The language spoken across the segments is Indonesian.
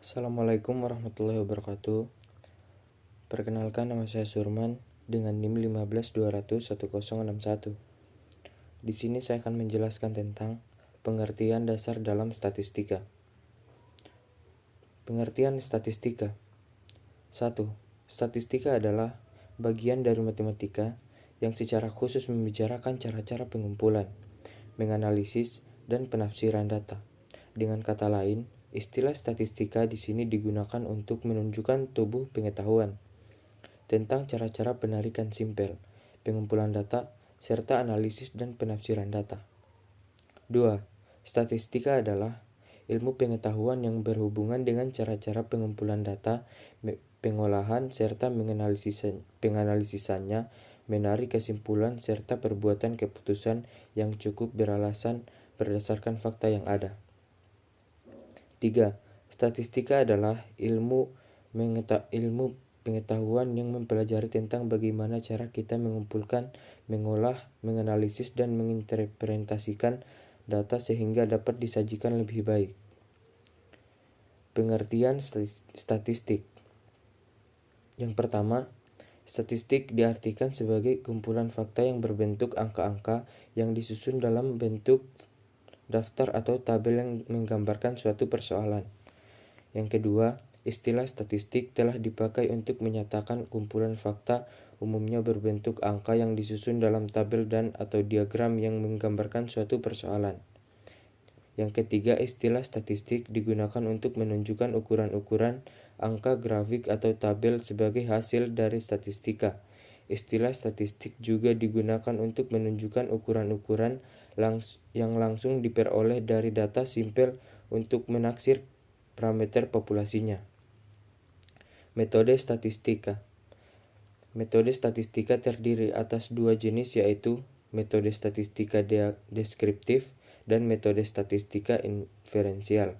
Assalamualaikum warahmatullahi wabarakatuh. Perkenalkan, nama saya Surman dengan NIM 152001061. Di sini saya akan menjelaskan tentang pengertian dasar dalam statistika. Pengertian statistika. 1. Statistika adalah bagian dari matematika yang secara khusus membicarakan cara-cara pengumpulan, menganalisis, dan penafsiran data. Dengan kata lain, istilah statistika di sini digunakan untuk menunjukkan tubuh pengetahuan tentang cara-cara penarikan simpel, pengumpulan data, serta analisis dan penafsiran data. 2. Statistika adalah ilmu pengetahuan yang berhubungan dengan cara-cara pengumpulan data, pengolahan, serta penganalisisannya, menarik kesimpulan, serta perbuatan keputusan yang cukup beralasan berdasarkan fakta yang ada. 3. Statistika adalah ilmu pengetahuan yang mempelajari tentang bagaimana cara kita mengumpulkan, mengolah, menganalisis, dan menginterpretasikan data sehingga dapat disajikan lebih baik. Pengertian statistik. Yang pertama, statistik diartikan sebagai kumpulan fakta yang berbentuk angka-angka yang disusun dalam bentuk daftar atau tabel yang menggambarkan suatu persoalan. Yang kedua, istilah statistik telah dipakai untuk menyatakan kumpulan fakta umumnya berbentuk angka yang disusun dalam tabel dan atau diagram yang menggambarkan suatu persoalan. Yang ketiga, istilah statistik digunakan untuk menunjukkan ukuran-ukuran, angka, grafik, atau tabel sebagai hasil dari statistika. Istilah statistik juga digunakan untuk menunjukkan ukuran-ukuran yang langsung diperoleh dari data simpel untuk menaksir parameter populasinya. Metode statistika. Metode statistika terdiri atas dua jenis, yaitu metode statistika deskriptif dan metode statistika inferensial.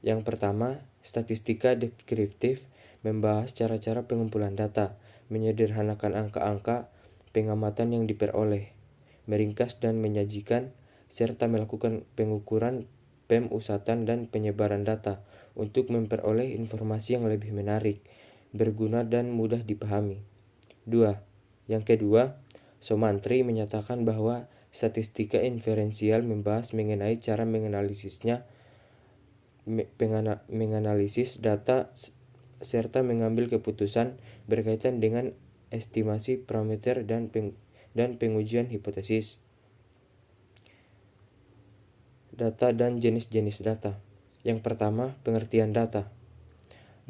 Yang pertama, statistika deskriptif membahas cara-cara pengumpulan data, menyederhanakan angka-angka, pengamatan yang diperoleh, meringkas dan menyajikan, serta melakukan pengukuran, pemusatan, dan penyebaran data untuk memperoleh informasi yang lebih menarik, berguna, dan mudah dipahami. 2. Yang kedua, Somantri menyatakan bahwa statistika inferensial membahas mengenai cara menganalisis data serta mengambil keputusan berkaitan dengan estimasi parameter dan pengujian hipotesis. Data dan jenis-jenis data. Yang pertama, pengertian data.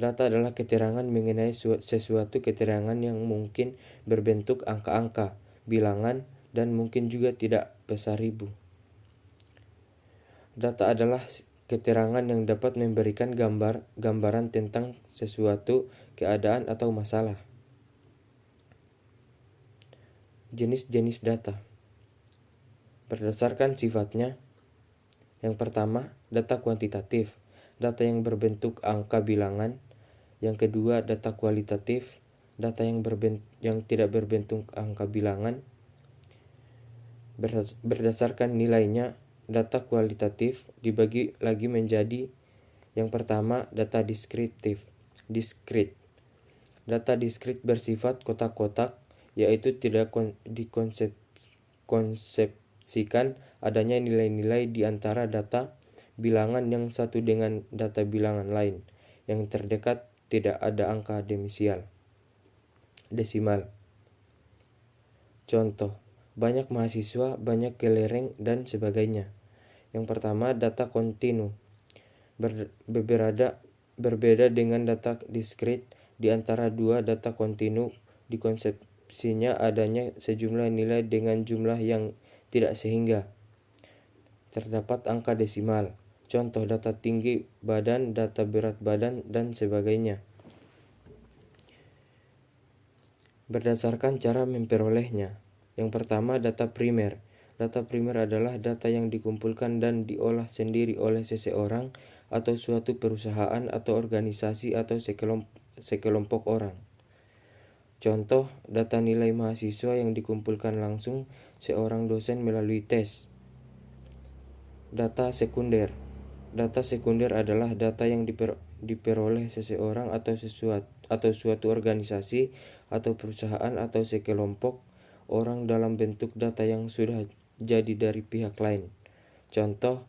Data adalah keterangan mengenai sesuatu keterangan yang mungkin berbentuk angka-angka, bilangan, dan mungkin juga tidak besar ribu. Data adalah keterangan yang dapat memberikan gambaran tentang sesuatu keadaan atau masalah. Jenis-jenis data. Berdasarkan sifatnya, yang pertama, data kuantitatif, data yang berbentuk angka bilangan. Yang kedua, data kualitatif, data yang tidak berbentuk angka bilangan. Berdasarkan nilainya, data kualitatif dibagi lagi menjadi yang pertama, data diskrit. Data diskrit bersifat kotak-kotak, yaitu tidak dikonsepsikan adanya nilai-nilai di antara data bilangan yang satu dengan data bilangan lain. Yang terdekat tidak ada angka desimal. Contoh, banyak mahasiswa, banyak kelereng, dan sebagainya. Yang pertama, data kontinu. Berbeda dengan data diskrit. Di antara dua data kontinu, dikonsepsinya adanya sejumlah nilai dengan jumlah yang tidak sehingga terdapat angka desimal. Contoh, data tinggi badan, data berat badan, dan sebagainya. Berdasarkan cara memperolehnya. Yang pertama, data primer. Data primer adalah data yang dikumpulkan dan diolah sendiri oleh seseorang atau suatu perusahaan atau organisasi atau sekelompok orang. Contoh, data nilai mahasiswa yang dikumpulkan langsung seorang dosen melalui tes. Data sekunder. Data sekunder adalah data yang diperoleh seseorang atau suatu organisasi atau perusahaan atau sekelompok orang dalam bentuk data yang sudah jadi dari pihak lain. Contoh,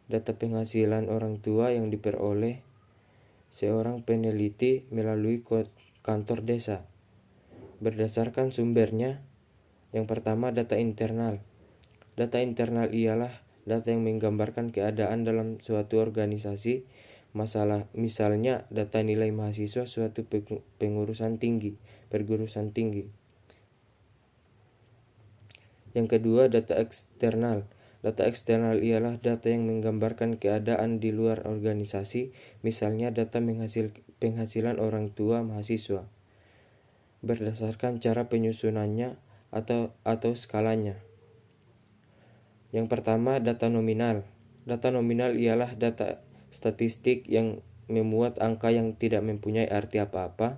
data penghasilan orang tua yang diperoleh seorang peneliti melalui kantor desa. Berdasarkan sumbernya, yang pertama data internal. Data internal ialah data yang menggambarkan keadaan dalam suatu organisasi, misalnya data nilai mahasiswa suatu perguruan tinggi. Yang kedua, data eksternal. Data eksternal ialah data yang menggambarkan keadaan di luar organisasi, misalnya data penghasilan orang tua mahasiswa, berdasarkan cara penyusunannya atau skalanya. Yang pertama, data nominal. Data nominal ialah data statistik yang memuat angka yang tidak mempunyai arti apa-apa.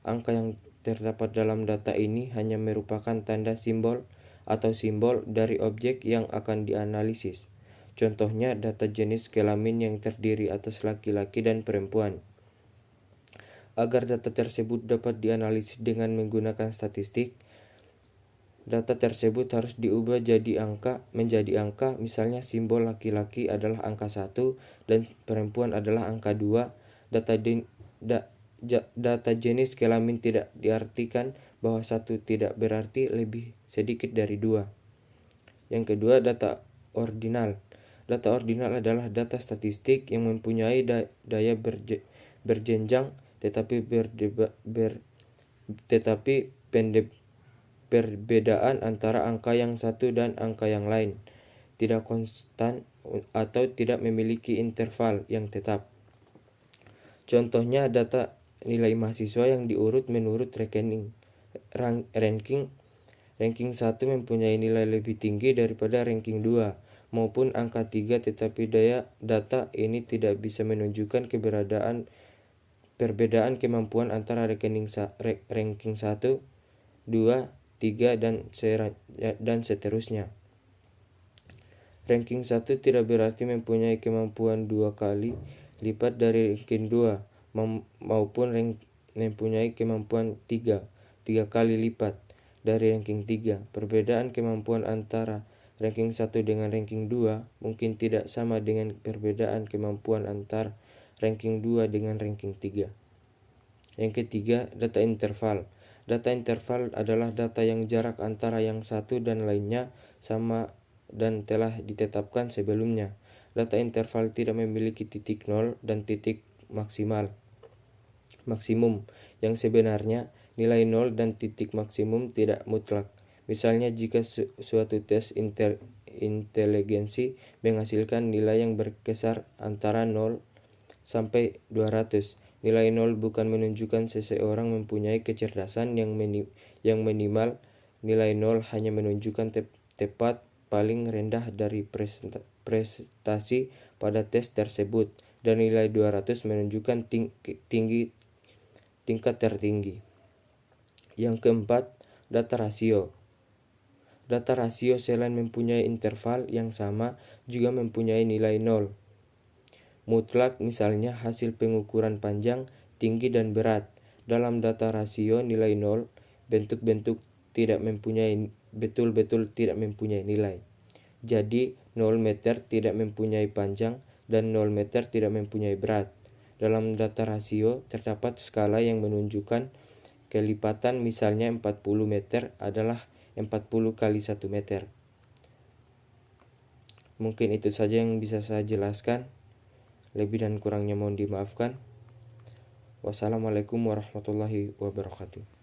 Angka yang terdapat dalam data ini hanya merupakan tanda simbol atau simbol dari objek yang akan dianalisis. Contohnya, data jenis kelamin yang terdiri atas laki-laki dan perempuan. Agar data tersebut dapat dianalisis dengan menggunakan statistik, data tersebut harus diubah menjadi angka, misalnya simbol laki-laki adalah angka 1 dan perempuan adalah angka 2. Data jenis kelamin tidak diartikan bahwa 1 tidak berarti lebih sedikit dari 2. Yang kedua, data ordinal. Data ordinal adalah data statistik yang mempunyai daya berjenjang tetapi perbedaan antara angka yang satu dan angka yang lain tidak konstan atau tidak memiliki interval yang tetap. Contohnya, data nilai mahasiswa yang diurut menurut ranking 1 mempunyai nilai lebih tinggi daripada ranking 2 maupun angka 3, tetapi data ini tidak bisa menunjukkan perbedaan kemampuan antara ranking 1, 2, 3, dan seterusnya. Ranking 1 tidak berarti mempunyai kemampuan 2 kali lipat dari ranking 2 maupun mempunyai kemampuan 3 kali lipat dari ranking 3. Perbedaan kemampuan antara ranking 1 dengan ranking 2 mungkin tidak sama dengan perbedaan kemampuan antara ranking 2 dengan ranking 3. Yang ketiga, data interval. Data interval adalah data yang jarak antara yang satu dan lainnya sama dan telah ditetapkan sebelumnya. Data interval tidak memiliki titik nol dan titik maksimum. Yang sebenarnya, nilai nol dan titik maksimum tidak mutlak. Misalnya, jika suatu tes inteligensi menghasilkan nilai yang berkisar antara 0 sampai 200, nilai 0 bukan menunjukkan seseorang mempunyai kecerdasan yang minimal. Nilai 0 hanya menunjukkan tepat paling rendah dari prestasi pada tes tersebut, dan nilai 200 menunjukkan tingkat tertinggi. Yang keempat, data rasio. Data rasio selain mempunyai interval yang sama, juga mempunyai nilai 0 mutlak, misalnya hasil pengukuran panjang, tinggi, dan berat. Dalam data rasio nilai 0, betul-betul tidak mempunyai nilai. Jadi 0 meter tidak mempunyai panjang dan 0 meter tidak mempunyai berat. Dalam data rasio terdapat skala yang menunjukkan kelipatan, misalnya 40 meter adalah 40 kali 1 meter. Mungkin itu saja yang bisa saya jelaskan. Lebih dan kurangnya mohon dimaafkan. Wassalamualaikum warahmatullahi wabarakatuh.